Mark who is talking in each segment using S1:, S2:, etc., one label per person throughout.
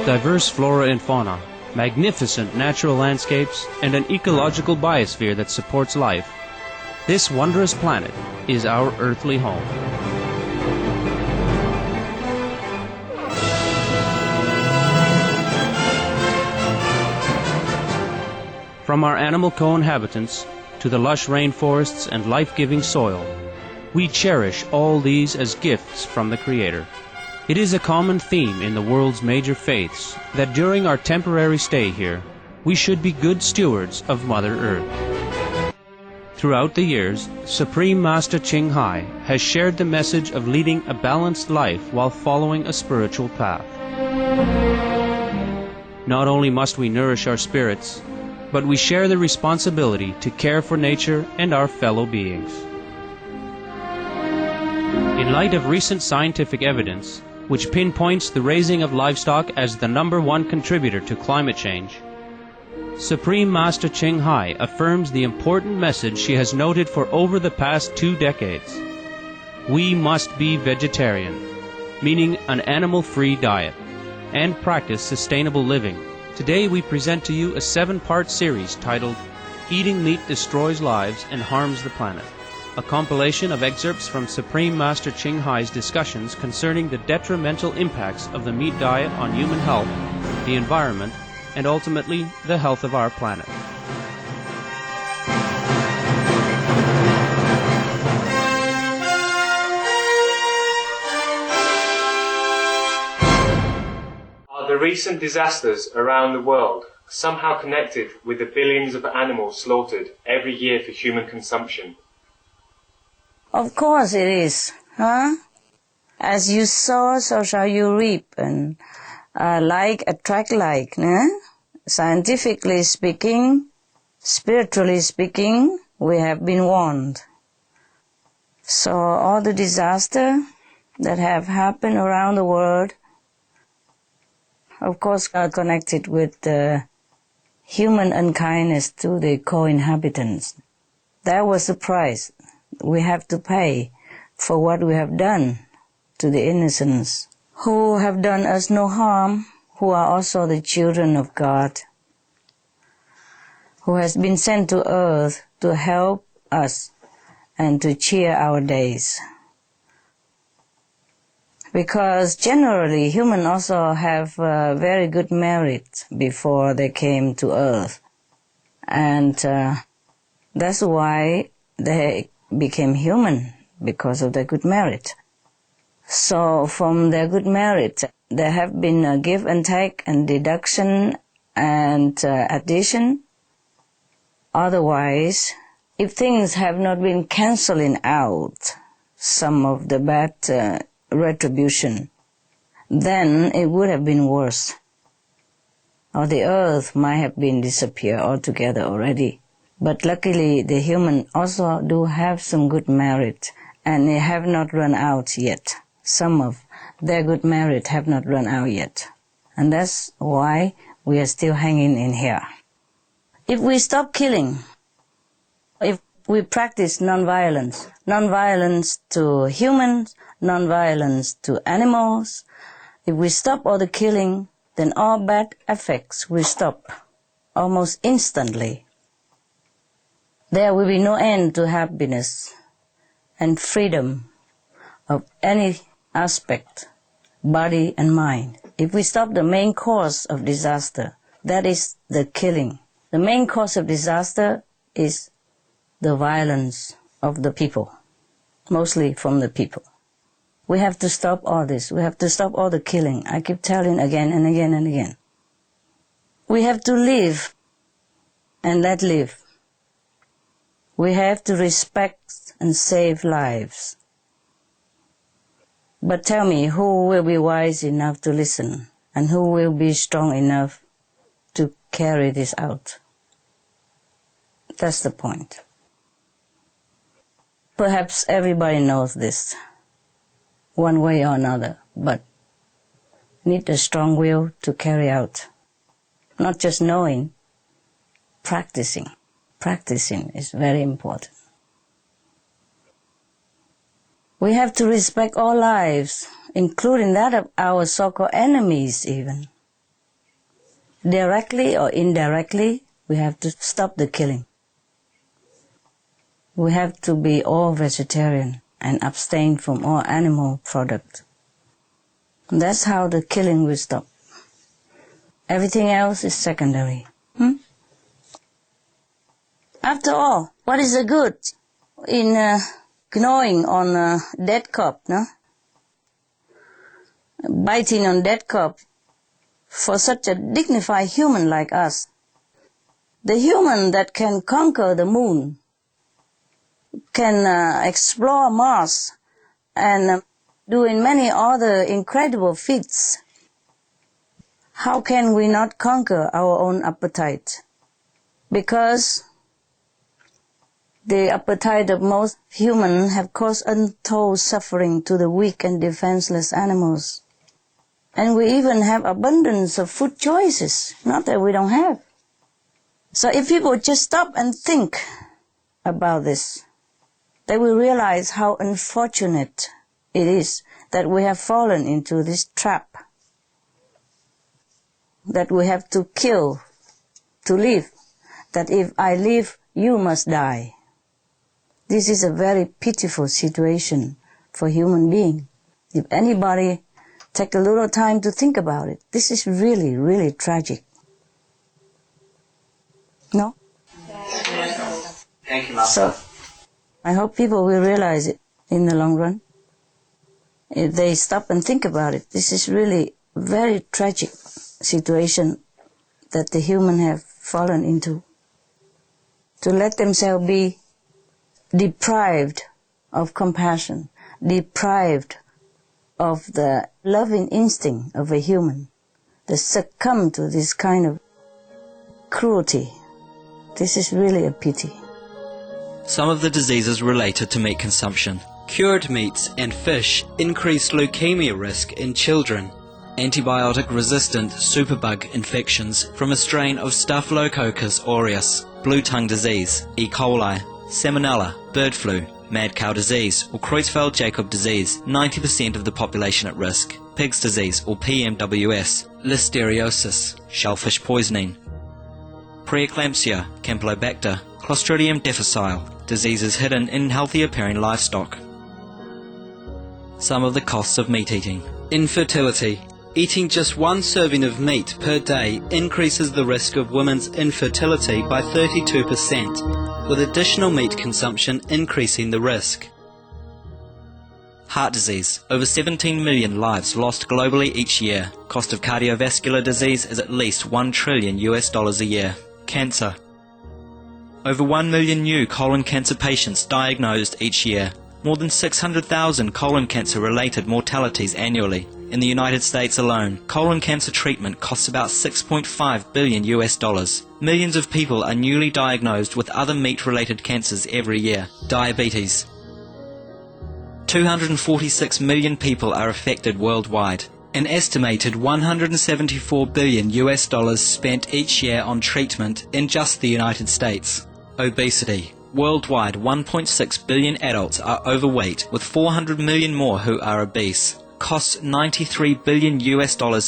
S1: diverse flora and fauna, magnificent natural landscapes, and an ecological biosphere that supports life, this wondrous planet is our earthly home. From our animal co-inhabitants to the lush rainforests and life-giving soil, we cherish all these as gifts from the Creator. It is a common theme in the world's major faiths that during our temporary stay here, we should be good stewards of Mother Earth. Throughout the years, Supreme Master Ching Hai has shared the message of leading a balanced life while following a spiritual path. Not only must we nourish our spirits, but we share the responsibility to care for nature and our fellow beings. In light of recent scientific evidence, which pinpoints the raising of livestock as the #1 contributor to climate change, Supreme Master Ching Hai affirms the important message she has noted for over the past 2 decades. We must be vegetarian, meaning an animal-free diet, and practice sustainable living. Today we present to you a 7-part series titled Eating Meat Destroys Lives and Harms the Planet, a compilation of excerpts from Supreme Master Ching Hai's discussions concerning the detrimental impacts of the meat diet on human health, the environment, and ultimately the health of our planet.
S2: The recent disasters around the world somehow connected with the billions of animals slaughtered every year for human consumption?
S3: Of course it is, huh? As you sow, so shall you reap, and like attract like, né? Scientifically speaking, spiritually speaking, we have been warned. So all the disaster that have happened around the world, of course, are connected with the human unkindness to the co-inhabitants. That was the price we have to pay for what we have done to the innocents, who have done us no harm, who are also the children of God, who has been sent to earth to help us and to cheer our days. Because generally humans also have very good merit before they came to earth. And that's why they became human, because of their good merit. So from their good merit, there have been a give and take and deduction and addition. Otherwise, if things have not been cancelling out some of the bad retribution, then it would have been worse. Or the earth might have been disappeared altogether already. But luckily the human also do have some good merit, and they have not run out yet. Some of their good merit have not run out yet. And that's why we are still hanging in here. If we stop killing, if we practice non-violence, non-violence to humans, non-violence to animals, if we stop all the killing, then all bad effects will stop almost instantly. There will be no end to happiness and freedom of any aspect, body and mind. If we stop the main cause of disaster, that is the killing. The main cause of disaster is the violence of the people, mostly from the people. We have to stop all this. We have to stop all the killing. I keep telling again and again and again. We have to live and let live. We have to respect and save lives. But tell me, who will be wise enough to listen, and who will be strong enough to carry this out? That's the point. Perhaps everybody knows this, one way or another, but need a strong will to carry out. Not just knowing, practicing. Practicing is very important. We have to respect all lives, including that of our so-called enemies even. directly or indirectly, we have to stop the killing. We have to be all vegetarian and abstain from all animal products. That's how the killing will stop. Everything else is secondary. After all, what is the good in gnawing on a dead corpse, no? Biting on dead corpse for such a dignified human like us? The human that can conquer the moon, can explore Mars, and doing many other incredible feats. How can we not conquer our own appetite? Because the appetite of most humans have caused untold suffering to the weak and defenseless animals. And we even have abundance of food choices, not that we don't have. So if people just stop and think about this, they will realize how unfortunate it is that we have fallen into this trap, that we have to kill to live, that if I live, you must die. This is a very pitiful situation for human beings. If anybody take a little time to think about it, this is really, really tragic. No?
S4: Thank you, Master.
S3: So, I hope people will realize it in the long run. If they stop and think about it, this is really a very tragic situation that the human have fallen into. To let themselves be deprived of compassion, deprived of the loving instinct of a human, they succumb to this kind of cruelty. This is really a pity.
S5: Some of the diseases related to meat consumption. Cured meats and fish increased leukemia risk in children. Antibiotic-resistant superbug infections from a strain of Staphylococcus aureus, blue tongue disease, E. coli, salmonella, bird flu, mad cow disease or Creutzfeldt-Jakob disease, 90% of the population at risk, pig's disease or PMWS, listeriosis, shellfish poisoning, preeclampsia, Campylobacter, Clostridium difficile, diseases hidden in healthy appearing livestock. Some of the costs of meat eating. Infertility. Eating just one serving of meat per day increases the risk of women's infertility by 32%, with additional meat consumption increasing the risk. Heart disease. Over 17 million lives lost globally each year. Cost of cardiovascular disease is at least $1 trillion a year. Cancer. Over 1 million new colon cancer patients diagnosed each year. More than 600,000 colon cancer-related mortalities annually. In the United States alone, colon cancer treatment costs about $6.5 billion. Millions of people are newly diagnosed with other meat-related cancers every year. Diabetes. 246 million people are affected worldwide. An estimated $174 billion spent each year on treatment in just the United States. Obesity. Worldwide, 1.6 billion adults are overweight, with 400 million more who are obese. Costs $93 billion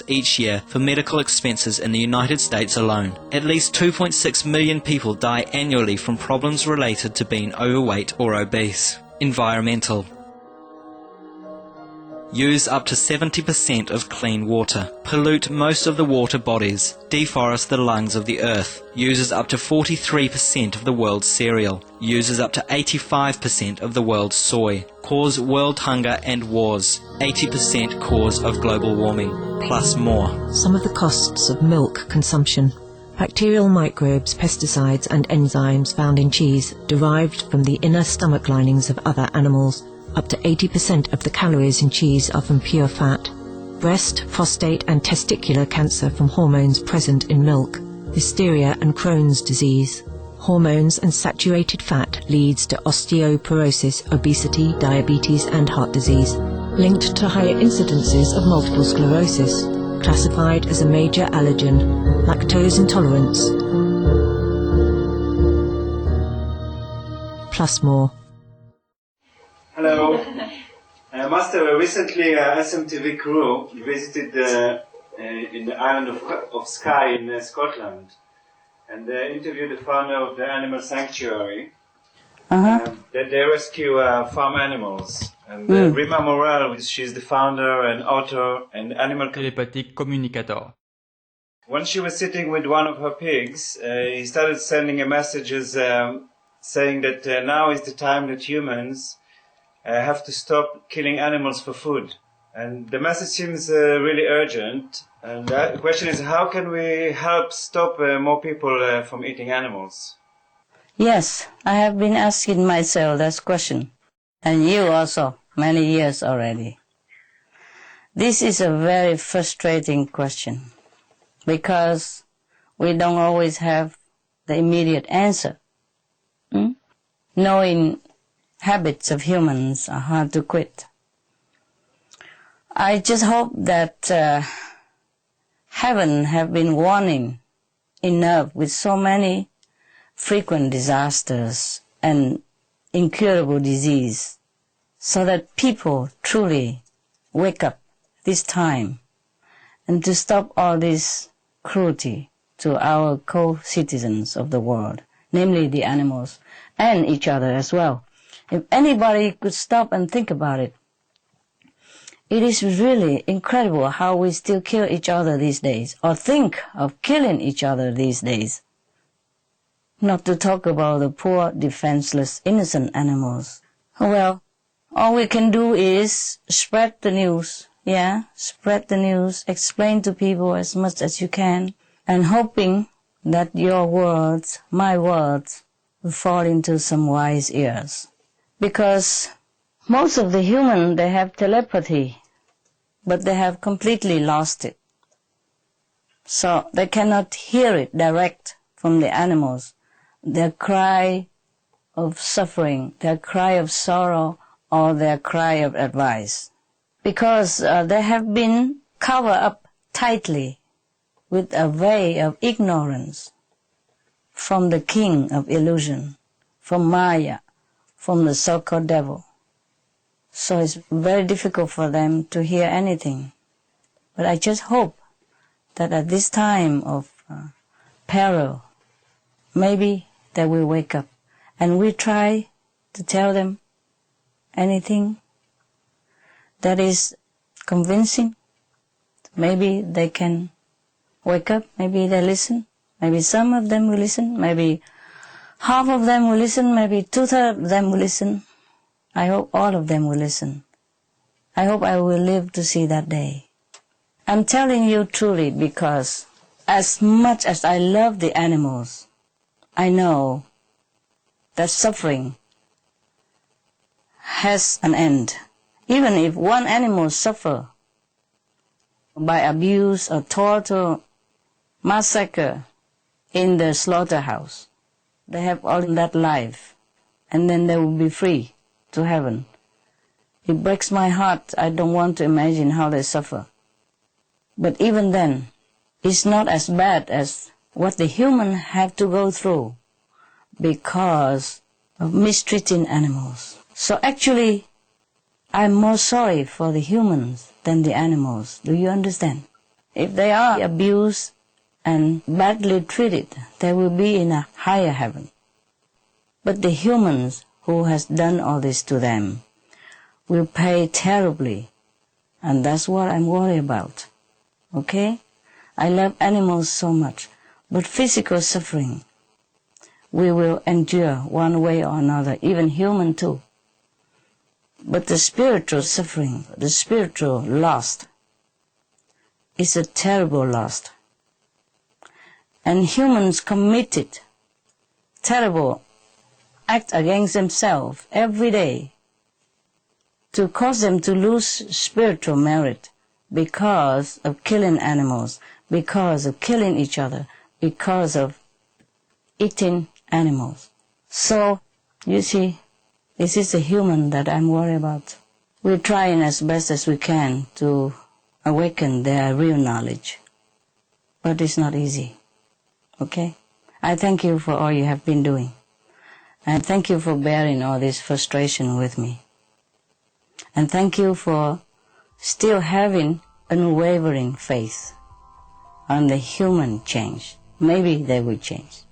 S5: each year for medical expenses in the United States alone. At least 2.6 million people die annually from problems related to being overweight or obese. Environmental. Use up to 70% of clean water. Pollute most of the water bodies. Deforest the lungs of the earth. Uses up to 43% of the world's cereal. Uses up to 85% of the world's soy. Cause world hunger and wars. 80% cause of global warming, plus more.
S6: Some of the costs of milk consumption. Bacterial microbes, pesticides and enzymes found in cheese derived from the inner stomach linings of other animals. Up to 80% of the calories in cheese are from pure fat. Breast, prostate and testicular cancer from hormones present in milk. Hysteria and Crohn's disease. Hormones and saturated fat leads to osteoporosis, obesity, diabetes and heart disease. Linked to higher incidences of multiple sclerosis. Classified as a major allergen. Lactose intolerance. Plus more.
S4: Hello. Master, recently SMTV crew visited in the island of Skye in Scotland, and they interviewed the founder of the animal sanctuary. They rescue farm animals. And Rima Morel, she's the founder and author and animal
S7: télépathique communicator.
S4: When she was sitting with one of her pigs, he started sending her messages saying that now is the time that humans have to stop killing animals for food. And the message seems really urgent. And the question is, how can we help stop more people from eating animals?
S3: Yes, I have been asking myself that question, and you also, many years already. This is a very frustrating question, because we don't always have the immediate answer. Knowing habits of humans are hard to quit. I just hope that heaven have been warning enough with so many frequent disasters and incurable disease, so that people truly wake up this time and to stop all this cruelty to our co-citizens of the world, namely the animals and each other as well. If anybody could stop and think about it, it is really incredible how we still kill each other these days, or think of killing each other these days. Not to talk about the poor, defenseless, innocent animals. Well, all we can do is spread the news. Spread the news, explain to people as much as you can, and hoping that your words, my words, will fall into some wise ears. Because most of the humans, they have telepathy, but they have completely lost it. So they cannot hear it direct from the animals. Their cry of suffering, their cry of sorrow, or their cry of advice. Because they have been covered up tightly with a veil of ignorance from the king of illusion, from Maya, from the so-called devil. So it's very difficult for them to hear anything. But I just hope that at this time of peril, maybe they will wake up, and we try to tell them anything that is convincing. Maybe they can wake up, maybe they listen, maybe some of them will listen, maybe half of them will listen, maybe 2/3 of them will listen. I hope all of them will listen. I hope I will live to see that day. I'm telling you truly, because as much as I love the animals, I know that suffering has an end. Even if one animal suffers by abuse or torture, massacre in the slaughterhouse, they have all that life, and then they will be free to heaven. It breaks my heart. I don't want to imagine how they suffer. But even then, it's not as bad as what the humans have to go through because of mistreating animals. So actually, I'm more sorry for the humans than the animals. Do you understand? If they are abused and badly treated, they will be in a higher heaven. But the humans who has done all this to them will pay terribly, and that's what I'm worried about. Okay? I love animals so much, but physical suffering we will endure one way or another, even human too. But the spiritual suffering, the spiritual loss, is a terrible loss. And humans committed terrible act against themselves every day to cause them to lose spiritual merit because of killing animals, because of killing each other, because of eating animals. So, you see, this is the human that I'm worried about. We're trying as best as we can to awaken their real knowledge, but it's not easy. Okay? I thank you for all you have been doing. And thank you for bearing all this frustration with me. And thank you for still having unwavering faith and the human change, maybe they will change.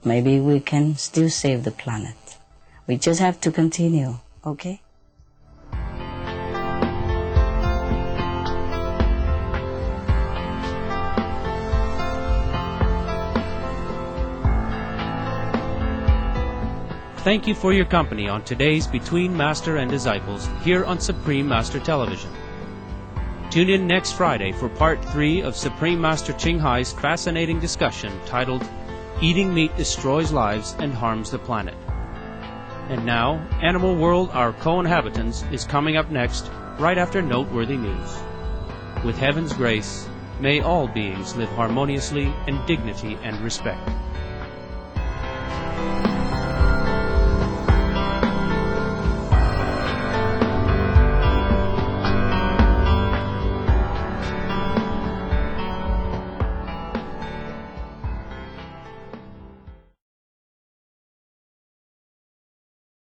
S3: Maybe we can still save the planet. We just have to continue, okay?
S1: Thank you for your company on today's Between Master and Disciples here on Supreme Master Television. Tune in next Friday for Part 3 of Supreme Master Ching Hai's fascinating discussion titled Eating Meat Destroys Lives and Harms the Planet. And now, Animal World, Our Co-Inhabitants is coming up next, right after noteworthy news. With heaven's grace, may all beings live harmoniously in dignity and respect.